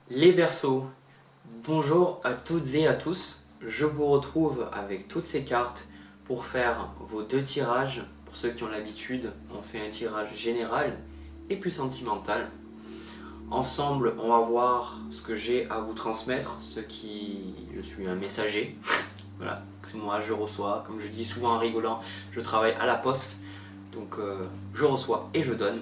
Les Verseaux, bonjour à toutes et à tous. Je vous retrouve avec toutes ces cartes pour faire vos deux tirages. Pour ceux qui ont l'habitude, on fait un tirage général et plus sentimental. Ensemble, on va voir ce que j'ai à vous transmettre, je suis un messager. Voilà, c'est moi, je reçois. Comme je dis souvent en rigolant, je travaille à la poste. Donc je reçois et je donne.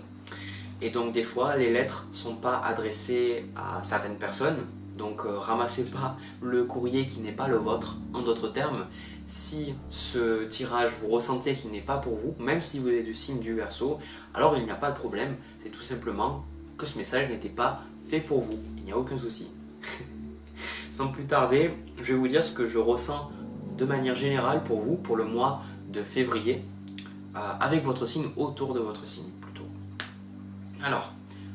Et donc des fois, les lettres ne sont pas adressées à certaines personnes. Donc ramassez pas le courrier qui n'est pas le vôtre. En d'autres termes, si ce tirage vous ressentez qu'il n'est pas pour vous, même si vous êtes du signe du Verseau, alors il n'y a pas de problème. C'est tout simplement que ce message n'était pas fait pour vous. Il n'y a aucun souci. Sans plus tarder, je vais vous dire ce que je ressens de manière générale pour vous, pour le mois de février, avec votre signe, autour de votre signe plutôt. Alors,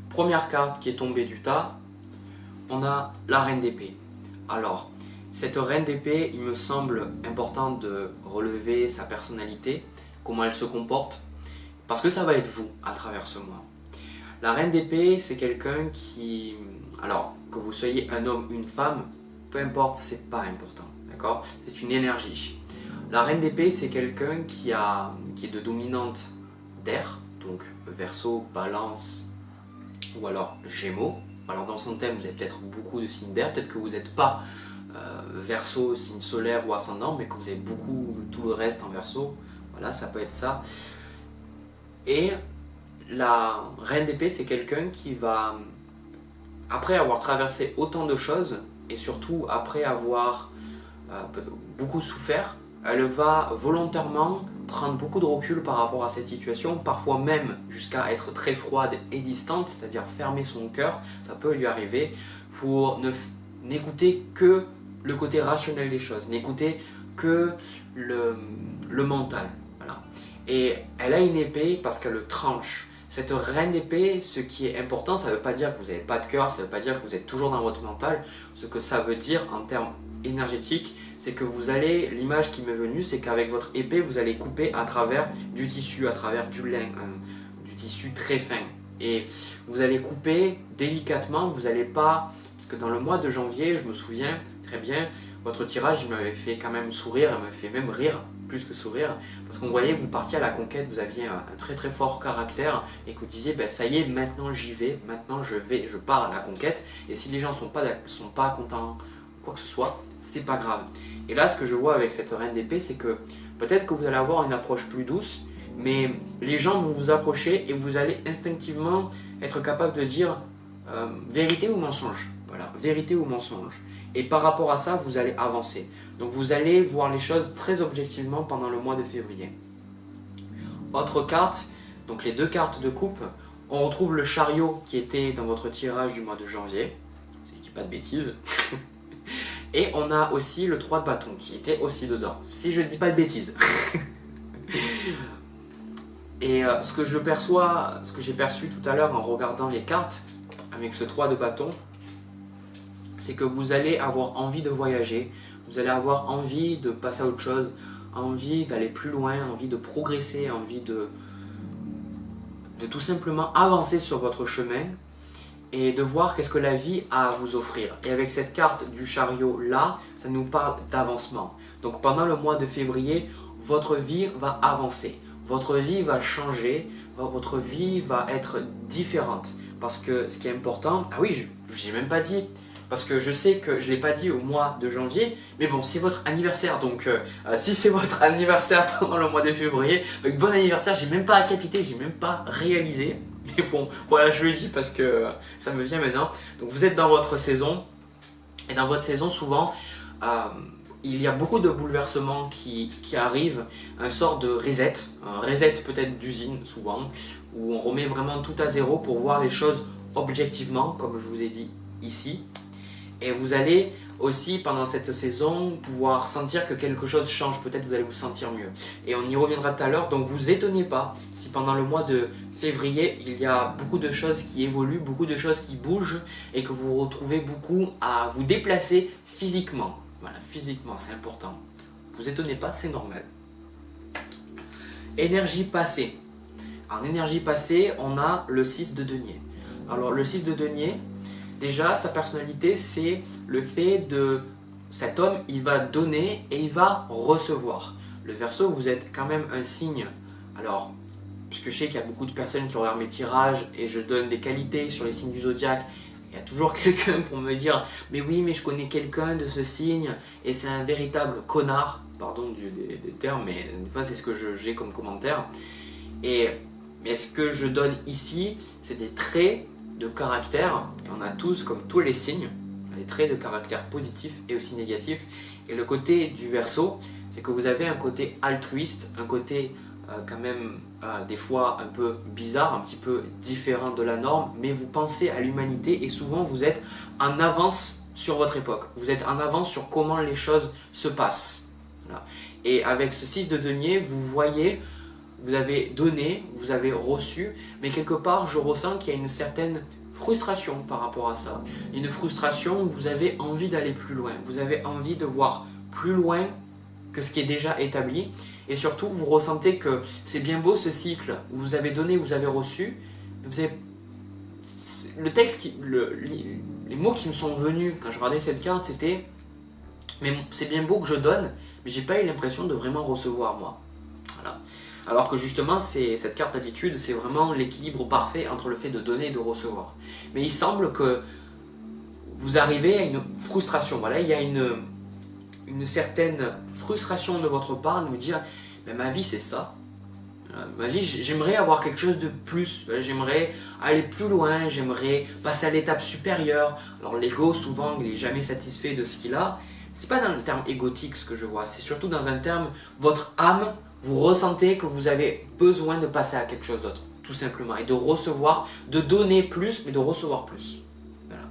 première carte qui est tombée du tas, on a la reine d'épée. Alors, cette reine d'épée, il me semble important de relever sa personnalité, comment elle se comporte, parce que ça va être vous à travers ce mois. La reine d'épée, c'est quelqu'un qui, alors que vous soyez un homme, une femme, peu importe, c'est pas important, d'accord? C'est une énergie. La reine d'épée, c'est quelqu'un qui est de dominante d'air, donc Verseau, Balance ou alors Gémeaux. Alors dans son thème, vous avez peut-être beaucoup de signes d'air, peut-être que vous n'êtes pas Verseau, signe solaire ou ascendant, mais que vous avez beaucoup tout le reste en Verseau. Voilà, ça peut être ça. Et la reine d'épée, c'est quelqu'un qui va, après avoir traversé autant de choses, et surtout après avoir beaucoup souffert, elle va volontairement prendre beaucoup de recul par rapport à cette situation, parfois même jusqu'à être très froide et distante, c'est-à-dire fermer son cœur, ça peut lui arriver, pour n'écouter que le côté rationnel des choses, n'écouter que le mental. Voilà. Et elle a une épée parce qu'elle le tranche. Cette reine d'épée, ce qui est important, ça ne veut pas dire que vous n'avez pas de cœur, ça ne veut pas dire que vous êtes toujours dans votre mental. Ce que ça veut dire en termes énergétiques, c'est que vous allez, l'image qui m'est venue, c'est qu'avec votre épée, vous allez couper à travers du tissu, à travers du lin, du tissu très fin. Et vous allez couper délicatement, vous n'allez pas... Parce que dans le mois de janvier, je me souviens très bien, votre tirage, il m'avait fait quand même sourire, il m'avait fait même rire, plus que sourire, parce qu'on voyait que vous partiez à la conquête, vous aviez un très très fort caractère, et que vous disiez, ben, ça y est, maintenant j'y vais, maintenant je pars à la conquête, et si les gens sont pas contents, quoi que ce soit, c'est pas grave. Et là, ce que je vois avec cette reine d'épée, c'est que peut-être que vous allez avoir une approche plus douce, mais les gens vont vous approcher et vous allez instinctivement être capable de dire vérité ou mensonge. Voilà, vérité ou mensonge. Et par rapport à ça, vous allez avancer. Donc vous allez voir les choses très objectivement pendant le mois de février. Autre carte, donc les deux cartes de coupe, on retrouve le chariot qui était dans votre tirage du mois de janvier, si je dis pas de bêtises. Et on a aussi le 3 de bâton qui était aussi dedans, si je ne dis pas de bêtises. Et ce que je perçois, ce que j'ai perçu tout à l'heure en regardant les cartes, avec ce 3 de bâton, c'est que vous allez avoir envie de voyager, vous allez avoir envie de passer à autre chose, envie d'aller plus loin, envie de progresser, envie de tout simplement avancer sur votre chemin et de voir qu'est-ce que la vie a à vous offrir. Et avec cette carte du chariot là, ça nous parle d'avancement. Donc pendant le mois de février, votre vie va avancer, votre vie va changer, votre vie va être différente. Parce que ce qui est important, ah oui, je n'ai même pas dit, parce que je sais que je ne l'ai pas dit au mois de janvier, mais bon, c'est votre anniversaire, donc si c'est votre anniversaire pendant le mois de février, donc bon anniversaire, j'ai même pas capté, j'ai même pas réalisé, mais bon, voilà, je le dis parce que ça me vient maintenant. Donc vous êtes dans votre saison, et dans votre saison, souvent, il y a beaucoup de bouleversements qui arrivent, un sort de reset, un reset peut-être d'usine souvent, où on remet vraiment tout à zéro pour voir les choses objectivement, comme je vous ai dit ici. Et vous allez aussi, pendant cette saison, pouvoir sentir que quelque chose change. Peut-être vous allez vous sentir mieux. Et on y reviendra tout à l'heure. Donc vous étonnez pas si pendant le mois de février, il y a beaucoup de choses qui évoluent, beaucoup de choses qui bougent et que vous retrouvez beaucoup à vous déplacer physiquement. Voilà, physiquement, c'est important. Vous étonnez pas, c'est normal. Énergie passée. En énergie passée, on a le 6 de denier. Alors le 6 de denier, Déjà, sa personnalité, c'est le fait de... Cet homme, il va donner et il va recevoir. Le Verseau, vous êtes quand même un signe. Alors, puisque je sais qu'il y a beaucoup de personnes qui regardent mes tirages et je donne des qualités sur les signes du zodiaque, il y a toujours quelqu'un pour me dire « Mais oui, mais je connais quelqu'un de ce signe et c'est un véritable connard. » Pardon des termes, mais des fois c'est ce que j'ai comme commentaire. Mais ce que je donne ici, c'est des traits de caractère. Et on a tous, comme tous les signes, des traits de caractère positifs et aussi négatifs. Et le côté du Verseau, c'est que vous avez un côté altruiste, un côté quand même des fois un peu bizarre, un petit peu différent de la norme, mais vous pensez à l'humanité et souvent vous êtes en avance sur votre époque. Vous êtes en avance sur comment les choses se passent. Voilà. Et avec ce 6 de denier, vous voyez, vous avez donné, vous avez reçu, mais quelque part je ressens qu'il y a une certaine frustration par rapport à ça. Une frustration où vous avez envie d'aller plus loin, vous avez envie de voir plus loin que ce qui est déjà établi, et surtout vous ressentez que c'est bien beau ce cycle où vous avez donné, vous avez reçu, vous avez... le texte, les mots qui me sont venus quand je regardais cette carte, c'était mais c'est bien beau que je donne, mais j'ai pas eu l'impression de vraiment recevoir moi. Voilà. Alors que justement, cette carte d'attitude, c'est vraiment l'équilibre parfait entre le fait de donner et de recevoir. Mais il semble que vous arrivez à une frustration. Voilà, il y a une certaine frustration de votre part de vous dire mais ma vie c'est ça, ma vie j'aimerais avoir quelque chose de plus, j'aimerais aller plus loin, j'aimerais passer à l'étape supérieure. Alors l'ego souvent il n'est jamais satisfait de ce qu'il a, c'est pas dans le terme égotique ce que je vois, c'est surtout dans un terme votre âme, vous ressentez que vous avez besoin de passer à quelque chose d'autre tout simplement et de recevoir, de donner plus mais de recevoir plus. Voilà.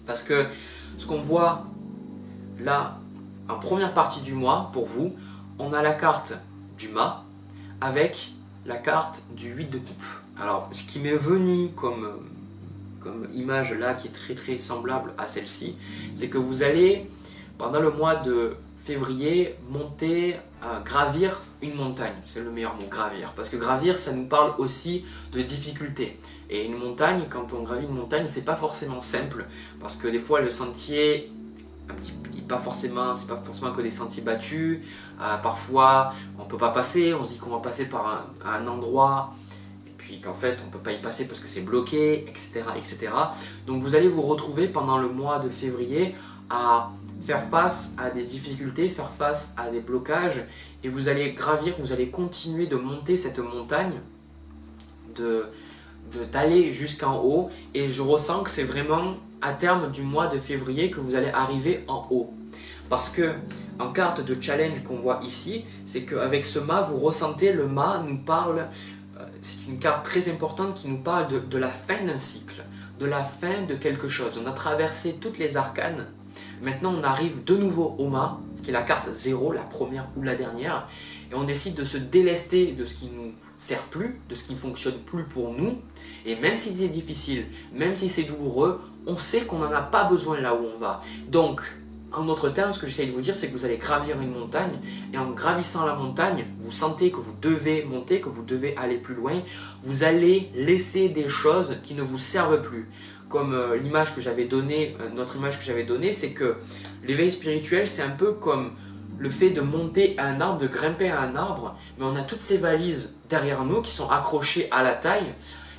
Parce que ce qu'on voit là en première partie du mois, pour vous, on a la carte du mât avec la carte du 8 de coupe. Alors, ce qui m'est venu comme image là, qui est très semblable à celle-ci, c'est que vous allez, pendant le mois de février, monter, gravir une montagne. C'est le meilleur mot, gravir. Parce que gravir, ça nous parle aussi de difficulté. Et une montagne, quand on gravit une montagne, c'est pas forcément simple. Parce que des fois, le sentier... c'est pas forcément que des sentiers battus, parfois on peut pas passer, on se dit qu'on va passer par un endroit et puis qu'en fait on peut pas y passer parce que c'est bloqué, etc., etc. Donc vous allez vous retrouver pendant le mois de février à faire face à des difficultés, faire face à des blocages et vous allez gravir, vous allez continuer de monter cette montagne, d'aller jusqu'en haut et je ressens que c'est vraiment à terme du mois de février que vous allez arriver en haut. Parce que en carte de challenge qu'on voit ici, c'est qu'avec ce mât, vous ressentez, le mât nous parle, c'est une carte très importante qui nous parle de la fin d'un cycle, de la fin de quelque chose. On a traversé toutes les arcanes, maintenant on arrive de nouveau au mât, qui est la carte 0, la première ou la dernière, et on décide de se délester de ce qui nous sert plus, de ce qui ne fonctionne plus pour nous, et même si c'est difficile, même si c'est douloureux, on sait qu'on n'en a pas besoin là où on va. Donc, en d'autres termes, ce que j'essaie de vous dire, c'est que vous allez gravir une montagne, et en gravissant la montagne, vous sentez que vous devez monter, que vous devez aller plus loin, vous allez laisser des choses qui ne vous servent plus. Comme l'image que j'avais donnée, notre image que j'avais donnée, c'est que l'éveil spirituel, c'est un peu comme le fait de monter à un arbre, de grimper à un arbre, mais on a toutes ces valises derrière nous qui sont accrochées à la taille.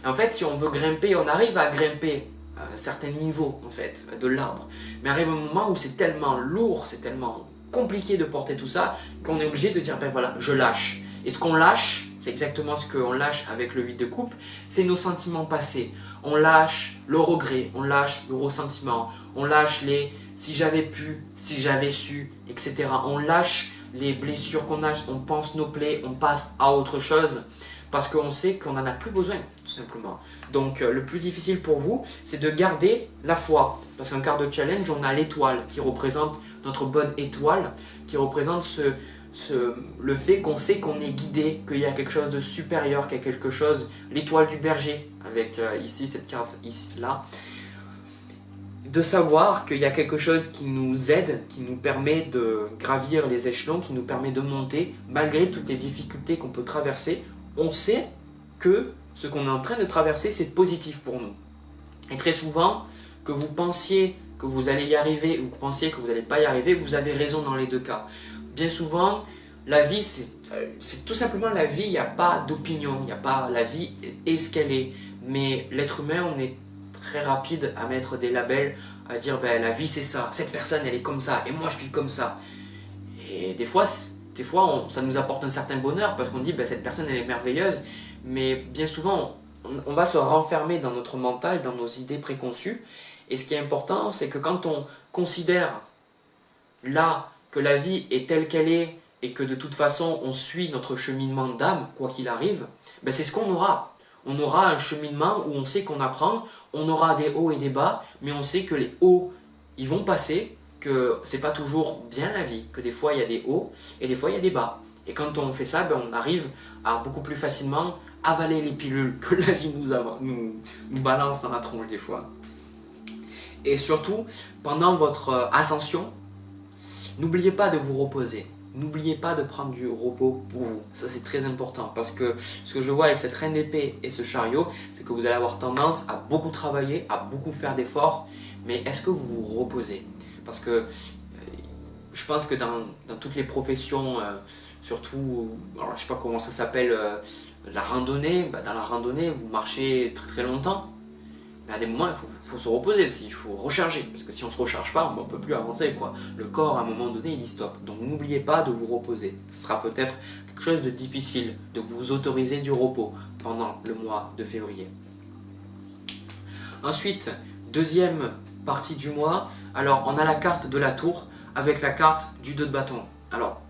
Et en fait, si on veut grimper, on arrive à grimper à un certain niveau en fait, de l'arbre. Mais arrive un moment où c'est tellement lourd, c'est tellement compliqué de porter tout ça, qu'on est obligé de dire, ben voilà, je lâche. Et ce qu'on lâche, c'est exactement ce qu'on lâche avec le 8 de coupe, c'est nos sentiments passés. On lâche le regret, on lâche le ressentiment, on lâche les si j'avais pu, si j'avais su, etc. On lâche les blessures qu'on a, on pense nos plaies, on passe à autre chose parce qu'on sait qu'on n'en a plus besoin, tout simplement. Donc le plus difficile pour vous, c'est de garder la foi. Parce qu'en carte de challenge, on a l'étoile qui représente notre bonne étoile, qui représente le fait qu'on sait qu'on est guidé, qu'il y a quelque chose de supérieur, qu'il y a quelque chose, l'étoile du berger, avec ici cette carte ici, là, de savoir qu'il y a quelque chose qui nous aide, qui nous permet de gravir les échelons, qui nous permet de monter, malgré toutes les difficultés qu'on peut traverser, on sait que ce qu'on est en train de traverser, c'est positif pour nous. Et très souvent, Que vous pensiez que vous allez y arriver ou que vous pensiez que vous n'allez pas y arriver, vous avez raison dans les deux cas. Bien souvent, la vie, c'est tout simplement la vie, il n'y a pas d'opinion, la vie est ce qu'elle est. Mais l'être humain, on est très rapide à mettre des labels, à dire ben, la vie c'est ça, cette personne elle est comme ça, et moi je suis comme ça. Et des fois ça nous apporte un certain bonheur parce qu'on dit ben, cette personne elle est merveilleuse, mais bien souvent on va se renfermer dans notre mental, dans nos idées préconçues. Et ce qui est important, c'est que quand on considère là que la vie est telle qu'elle est et que de toute façon on suit notre cheminement d'âme, quoi qu'il arrive, ben c'est ce qu'on aura. On aura un cheminement où on sait qu'on apprend, on aura des hauts et des bas, mais on sait que les hauts, ils vont passer, que c'est pas toujours bien la vie, que des fois il y a des hauts et des fois il y a des bas. Et quand on fait ça, ben on arrive à beaucoup plus facilement avaler les pilules que la vie nous balance dans la tronche des fois. Et surtout, pendant votre ascension, n'oubliez pas de vous reposer. N'oubliez pas de prendre du repos pour vous. Ça c'est très important parce que ce que je vois avec cette reine d'épée et ce chariot, c'est que vous allez avoir tendance à beaucoup travailler, à beaucoup faire d'efforts. Mais est-ce que vous vous reposez? Parce que je pense que dans toutes les professions, surtout, alors je sais pas comment ça s'appelle, la randonnée, bah dans la randonnée vous marchez très longtemps. Mais à des moments, il faut se reposer aussi, il faut recharger. Parce que si on ne se recharge pas, on ne peut plus avancer, quoi. Le corps, à un moment donné, il dit stop. Donc n'oubliez pas de vous reposer. Ce sera peut-être quelque chose de difficile, de vous autoriser du repos pendant le mois de février. Ensuite, deuxième partie du mois, alors on a la carte de la tour avec la carte du 2 de bâton. Alors,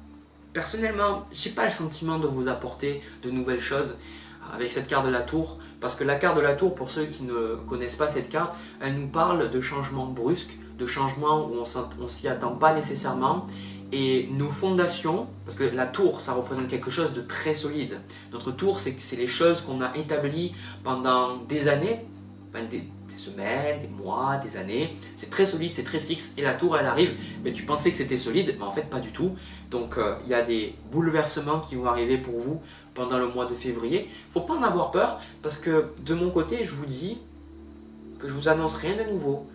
personnellement, je n'ai pas le sentiment de vous apporter de nouvelles choses avec cette carte de la tour. Parce que la carte de la tour, pour ceux qui ne connaissent pas cette carte, elle nous parle de changements brusques, de changements où on ne s'y attend pas nécessairement. Et nos fondations, parce que la tour, ça représente quelque chose de très solide. Notre tour, c'est les choses qu'on a établies pendant des années, des semaines, des mois, des années. C'est très solide, c'est très fixe. Et la tour, elle arrive, mais tu pensais que c'était solide, mais en fait pas du tout. Donc il y a des bouleversements qui vont arriver pour vous pendant le mois de février. Il ne faut pas en avoir peur, parce que de mon côté, je vous dis que je vous annonce rien de nouveau.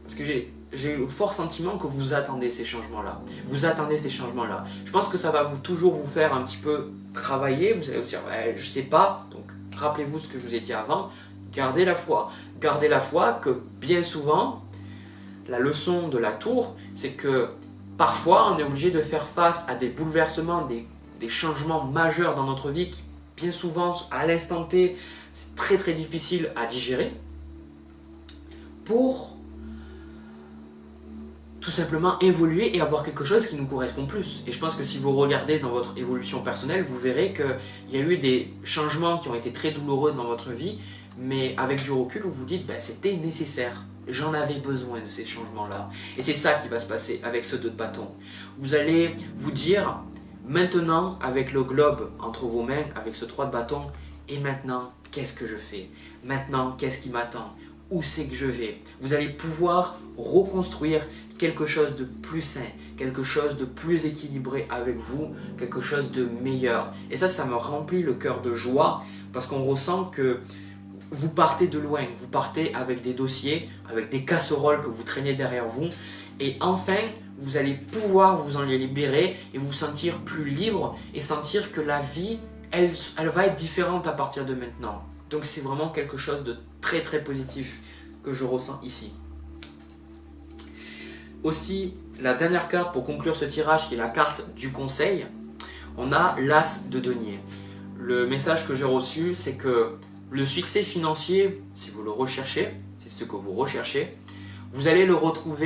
Parce que j'ai le fort sentiment que vous attendez ces changements-là. Vous attendez ces changements-là. Je pense que ça va toujours vous faire un petit peu travailler. Vous allez vous dire, ouais, je sais pas. Donc rappelez-vous ce que je vous ai dit avant. Gardez la foi. Gardez la foi que bien souvent, la leçon de la tour, c'est que parfois on est obligé de faire face à des bouleversements, des changements majeurs dans notre vie qui, bien souvent, à l'instant T, c'est très très difficile à digérer pour tout simplement évoluer et avoir quelque chose qui nous correspond plus. Et je pense que si vous regardez dans votre évolution personnelle, vous verrez qu'il y a eu des changements qui ont été très douloureux dans votre vie, mais avec du recul, vous vous dites ben, c'était nécessaire. J'en avais besoin de ces changements-là. Et c'est ça qui va se passer avec ce 2 de bâton. Vous allez vous dire, maintenant, avec le globe entre vos mains, avec ce 3 de bâton, et maintenant, qu'est-ce que je fais? Maintenant, qu'est-ce qui m'attend? Où c'est que je vais? Vous allez pouvoir reconstruire quelque chose de plus sain, quelque chose de plus équilibré avec vous, quelque chose de meilleur. Et ça me remplit le cœur de joie, parce qu'on ressent que vous partez de loin, vous partez avec des dossiers, avec des casseroles que vous traînez derrière vous, et enfin, vous allez pouvoir vous en libérer et vous sentir plus libre et sentir que la vie, elle va être différente à partir de maintenant. Donc c'est vraiment quelque chose de très très positif que je ressens ici. Aussi, la dernière carte pour conclure ce tirage, qui est la carte du conseil, on a l'As de denier. Le message que j'ai reçu, c'est que le succès financier, si vous le recherchez, c'est ce que vous recherchez, vous allez vous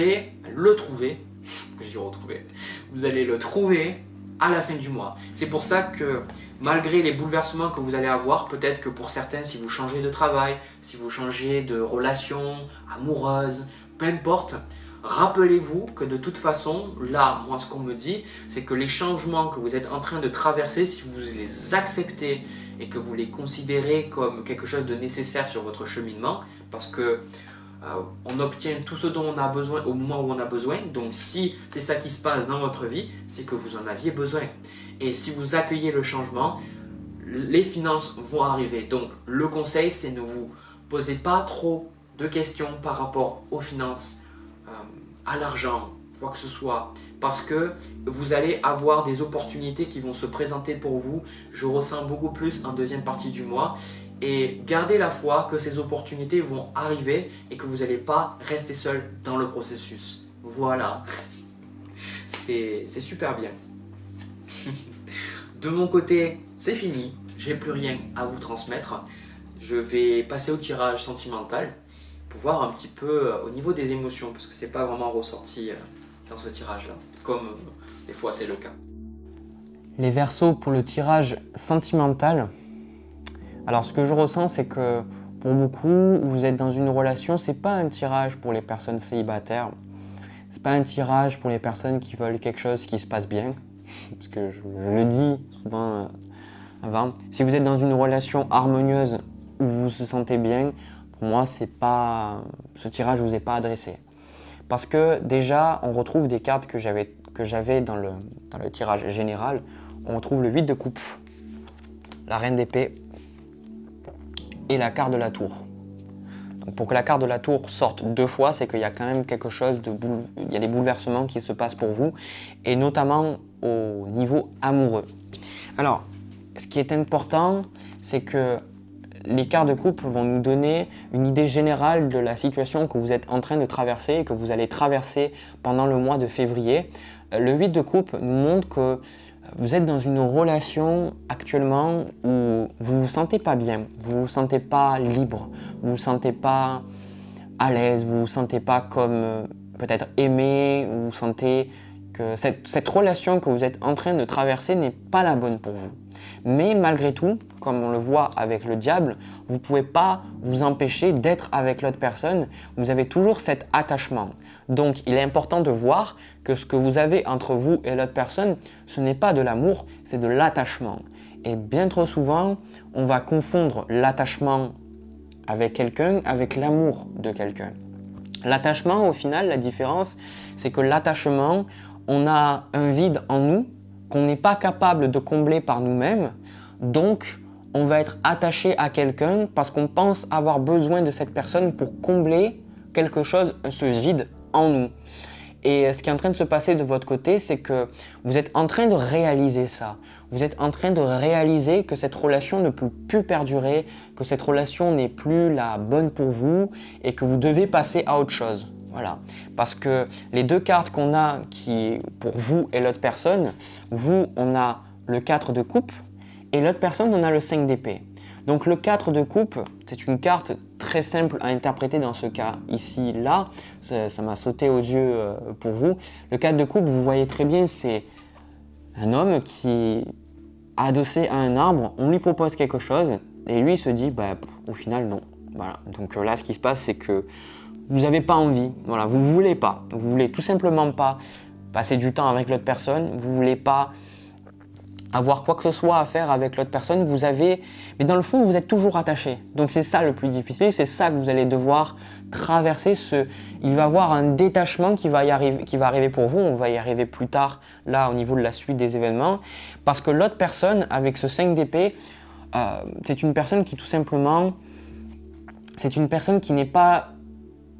allez le trouver à la fin du mois. C'est pour ça que malgré les bouleversements que vous allez avoir, peut-être que pour certains, si vous changez de travail, si vous changez de relation amoureuse, peu importe, rappelez-vous que de toute façon, là, moi ce qu'on me dit, c'est que les changements que vous êtes en train de traverser, si vous les acceptez et que vous les considérez comme quelque chose de nécessaire sur votre cheminement, parce que on obtient tout ce dont on a besoin au moment où on a besoin. Donc si c'est ça qui se passe dans votre vie, c'est que vous en aviez besoin. Et si vous accueillez le changement, les finances vont arriver. Donc le conseil, c'est ne vous posez pas trop de questions par rapport aux finances, à l'argent, quoi que ce soit, parce que vous allez avoir des opportunités qui vont se présenter pour vous. Je ressens beaucoup plus en deuxième partie du mois. Et gardez la foi que ces opportunités vont arriver et que vous n'allez pas rester seul dans le processus. Voilà, c'est super bien. De mon côté, c'est fini. J'ai plus rien à vous transmettre. Je vais passer au tirage sentimental pour voir un petit peu au niveau des émotions, parce que c'est pas vraiment ressorti dans ce tirage-là, comme des fois c'est le cas. Les Verseaux, pour le tirage sentimental, alors ce que je ressens, c'est que pour beaucoup, vous êtes dans une relation, c'est pas un tirage pour les personnes célibataires, c'est pas un tirage pour les personnes qui veulent quelque chose qui se passe bien, parce que je le dis souvent avant, si vous êtes dans une relation harmonieuse où vous vous sentez bien, pour moi, ce tirage ne vous est pas adressé. Parce que déjà, on retrouve des cartes que j'avais dans le tirage général. On retrouve le 8 de coupe, la reine d'épée et la carte de la tour. Donc pour que la carte de la tour sorte 2 fois, c'est qu'il y a quand même quelque chose il y a des bouleversements qui se passent pour vous, et notamment au niveau amoureux. Alors, ce qui est important, c'est que les cartes de coupe vont nous donner une idée générale de la situation que vous êtes en train de traverser et que vous allez traverser pendant le mois de février. Le 8 de coupe nous montre que vous êtes dans une relation actuellement où vous ne vous sentez pas bien, vous ne vous sentez pas libre, vous ne vous sentez pas à l'aise, vous ne vous sentez pas comme peut-être aimé, vous sentez que cette relation que vous êtes en train de traverser n'est pas la bonne pour vous. Mais malgré tout, comme on le voit avec le diable, vous ne pouvez pas vous empêcher d'être avec l'autre personne. Vous avez toujours cet attachement. Donc, il est important de voir que ce que vous avez entre vous et l'autre personne, ce n'est pas de l'amour, c'est de l'attachement. Et bien trop souvent, on va confondre l'attachement avec quelqu'un avec l'amour de quelqu'un. L'attachement, au final, la différence, c'est que l'attachement, on a un vide en nous qu'on n'est pas capable de combler par nous-mêmes. Donc, on va être attaché à quelqu'un parce qu'on pense avoir besoin de cette personne pour combler quelque chose, ce vide en nous. Et ce qui est en train de se passer de votre côté, c'est que vous êtes en train de réaliser ça. Vous êtes en train de réaliser que cette relation ne peut plus perdurer, que cette relation n'est plus la bonne pour vous et que vous devez passer à autre chose. Voilà. Parce que les 2 cartes qu'on a qui, pour vous et l'autre personne, vous, on a le 4 de coupe et l'autre personne, on a le 5 d'épée. Donc le 4 de coupe, c'est une carte très simple à interpréter dans ce cas ici, là. Ça m'a sauté aux yeux pour vous. Le 4 de coupe, vous voyez très bien, c'est un homme qui, adossé à un arbre, on lui propose quelque chose et lui il se dit, au final non. Voilà. Donc là, ce qui se passe, c'est que vous n'avez pas envie, voilà, vous ne voulez pas. Vous voulez tout simplement pas passer du temps avec l'autre personne, vous ne voulez pas avoir quoi que ce soit à faire avec l'autre personne, mais dans le fond, vous êtes toujours attaché. Donc c'est ça le plus difficile, c'est ça que vous allez devoir traverser. Il va y avoir un détachement qui va arriver pour vous, on va y arriver plus tard, là, au niveau de la suite des événements, parce que l'autre personne, avec ce 5 d'épée, c'est une personne qui tout simplement, c'est une personne qui n'est pas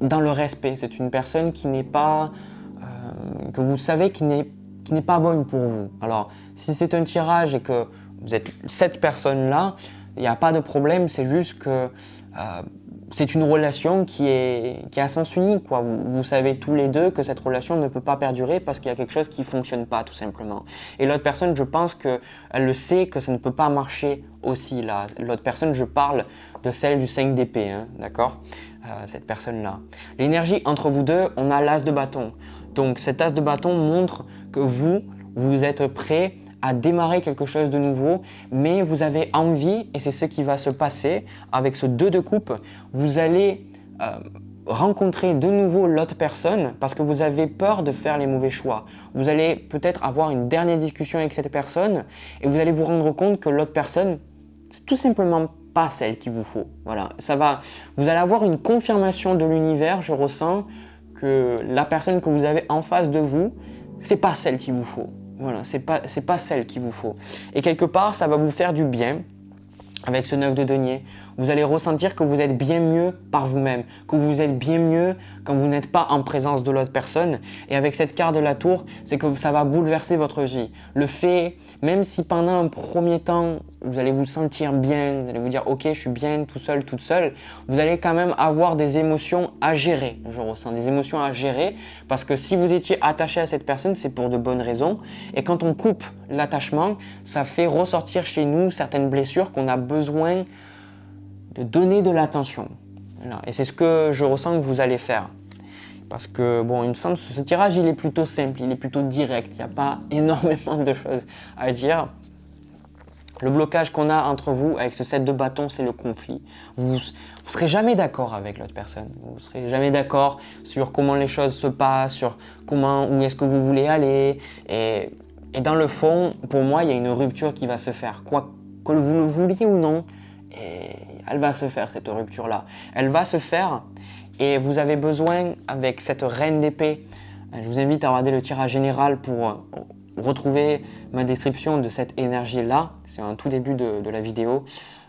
dans le respect, c'est une personne qui n'est pas, que vous savez qui n'est pas bonne pour vous. Alors, si c'est un tirage et que vous êtes cette personne-là, il n'y a pas de problème, c'est juste que c'est une relation qui est à sens unique, quoi. Vous savez tous les deux que cette relation ne peut pas perdurer parce qu'il y a quelque chose qui ne fonctionne pas, tout simplement. Et l'autre personne, je pense qu'elle le sait que ça ne peut pas marcher aussi, là. L'autre personne, je parle de celle du 5 d'épée, hein, d'accord, cette personne-là. L'énergie entre vous deux, on a l'as de bâton. Donc cet as de bâton montre que vous êtes prêt à démarrer quelque chose de nouveau, mais vous avez envie, et c'est ce qui va se passer avec ce 2 de coupe, vous allez rencontrer de nouveau l'autre personne parce que vous avez peur de faire les mauvais choix. Vous allez peut-être avoir une dernière discussion avec cette personne et vous allez vous rendre compte que l'autre personne, c'est tout simplement pas celle qu'il vous faut. Voilà, vous allez avoir une confirmation de l'univers, je ressens que la personne que vous avez en face de vous, c'est pas celle qu'il vous faut. Voilà, c'est pas celle qu'il vous faut. Et quelque part, ça va vous faire du bien avec ce 9 de denier, vous allez ressentir que vous êtes bien mieux par vous-même, que vous êtes bien mieux quand vous n'êtes pas en présence de l'autre personne. Et avec cette carte de la tour, c'est que ça va bouleverser votre vie. Le fait, même si pendant un premier temps, vous allez vous sentir bien, vous allez vous dire « Ok, je suis bien tout seul, toute seule », vous allez quand même avoir des émotions à gérer. Je ressens des émotions à gérer parce que si vous étiez attaché à cette personne, c'est pour de bonnes raisons. Et quand on coupe l'attachement, ça fait ressortir chez nous certaines blessures qu'on a besoin de donner de l'attention. Voilà. Et c'est ce que je ressens que vous allez faire. Parce que, bon, il me semble que ce tirage, il est plutôt simple, il est plutôt direct. Il n'y a pas énormément de choses à dire. Le blocage qu'on a entre vous avec ce set de bâtons, c'est le conflit. Vous ne serez jamais d'accord avec l'autre personne. Vous ne serez jamais d'accord sur comment les choses se passent, sur où est-ce que vous voulez aller. Et dans le fond, pour moi, il y a une rupture qui va se faire. Quoi que vous le vouliez ou non, et elle va se faire, cette rupture-là. Elle va se faire et vous avez besoin, avec cette reine d'épée, je vous invite à regarder le tirage général pour retrouver ma description de cette énergie-là. C'est un tout début de la vidéo.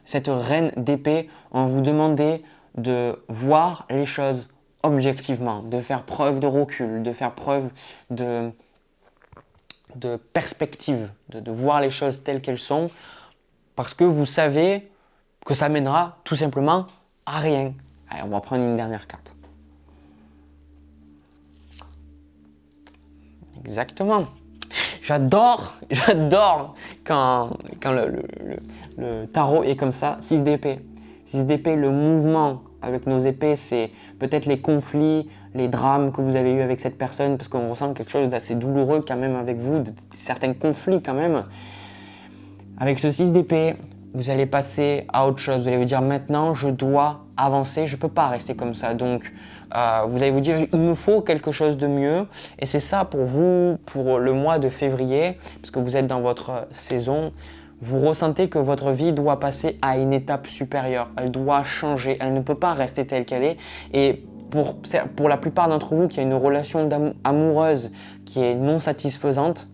Cette reine d'épée, on vous demandait de voir les choses objectivement, de faire preuve de recul, de faire preuve de perspective, de voir les choses telles qu'elles sont, parce que vous savez que ça mènera tout simplement à rien. Allez, on va prendre une dernière carte. Exactement. J'adore quand le tarot est comme ça, 6 d'épée. 6 d'épée, le mouvement avec nos épées, c'est peut-être les conflits, les drames que vous avez eus avec cette personne, parce qu'on ressent quelque chose d'assez douloureux quand même avec vous, certains conflits quand même. Avec ce 6 d'épée, vous allez passer à autre chose. Vous allez vous dire maintenant, je dois avancer, je ne peux pas rester comme ça. Donc, vous allez vous dire, il me faut quelque chose de mieux. Et c'est ça pour vous, pour le mois de février, parce que vous êtes dans votre saison. Vous ressentez que votre vie doit passer à une étape supérieure. Elle doit changer. Elle ne peut pas rester telle qu'elle est. Et pour la plupart d'entre vous qui a une relation amoureuse qui est non satisfaisante,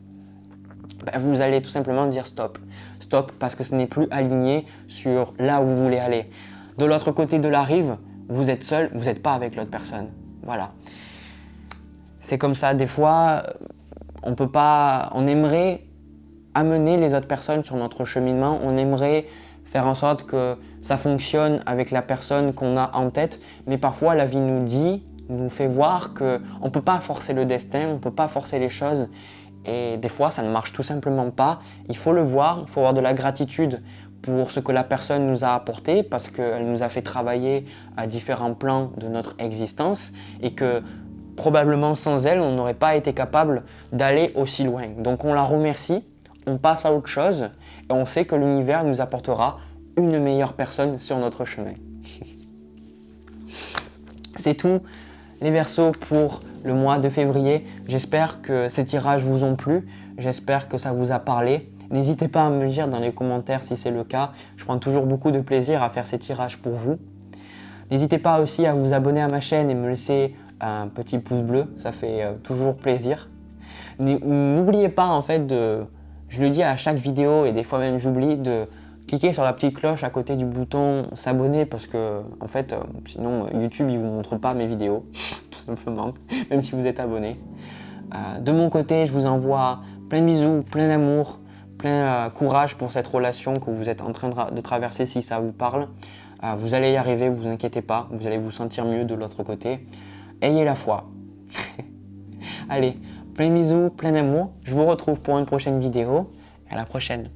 ben vous allez tout simplement dire stop. Stop parce que ce n'est plus aligné sur là où vous voulez aller. De l'autre côté de la rive, vous êtes seul, vous n'êtes pas avec l'autre personne. Voilà. C'est comme ça. Des fois, on aimerait amener les autres personnes sur notre cheminement. On aimerait faire en sorte que ça fonctionne avec la personne qu'on a en tête. Mais parfois, la vie nous fait voir qu'on ne peut pas forcer le destin, on ne peut pas forcer les choses. Et des fois, ça ne marche tout simplement pas. Il faut le voir, il faut avoir de la gratitude pour ce que la personne nous a apporté parce qu'elle nous a fait travailler à différents plans de notre existence et que probablement sans elle, on n'aurait pas été capable d'aller aussi loin. Donc on la remercie, on passe à autre chose et on sait que l'univers nous apportera une meilleure personne sur notre chemin. C'est tout. Les Verseaux pour le mois de février. J'espère que ces tirages vous ont plu. J'espère que ça vous a parlé. N'hésitez pas à me le dire dans les commentaires si c'est le cas. Je prends toujours beaucoup de plaisir à faire ces tirages pour vous. N'hésitez pas aussi à vous abonner à ma chaîne et me laisser un petit pouce bleu. Ça fait toujours plaisir. N'oubliez pas en fait je le dis à chaque vidéo et des fois même j'oublie de cliquez sur la petite cloche à côté du bouton s'abonner parce que en fait sinon YouTube il vous montre pas mes vidéos tout simplement même si vous êtes abonné. De mon côté je vous envoie plein de bisous, plein d'amour, plein courage pour cette relation que vous êtes en train de traverser si ça vous parle. Vous allez y arriver, vous inquiétez pas, vous allez vous sentir mieux de l'autre côté. Ayez la foi. Allez, plein de bisous, plein d'amour. Je vous retrouve pour une prochaine vidéo. À la prochaine.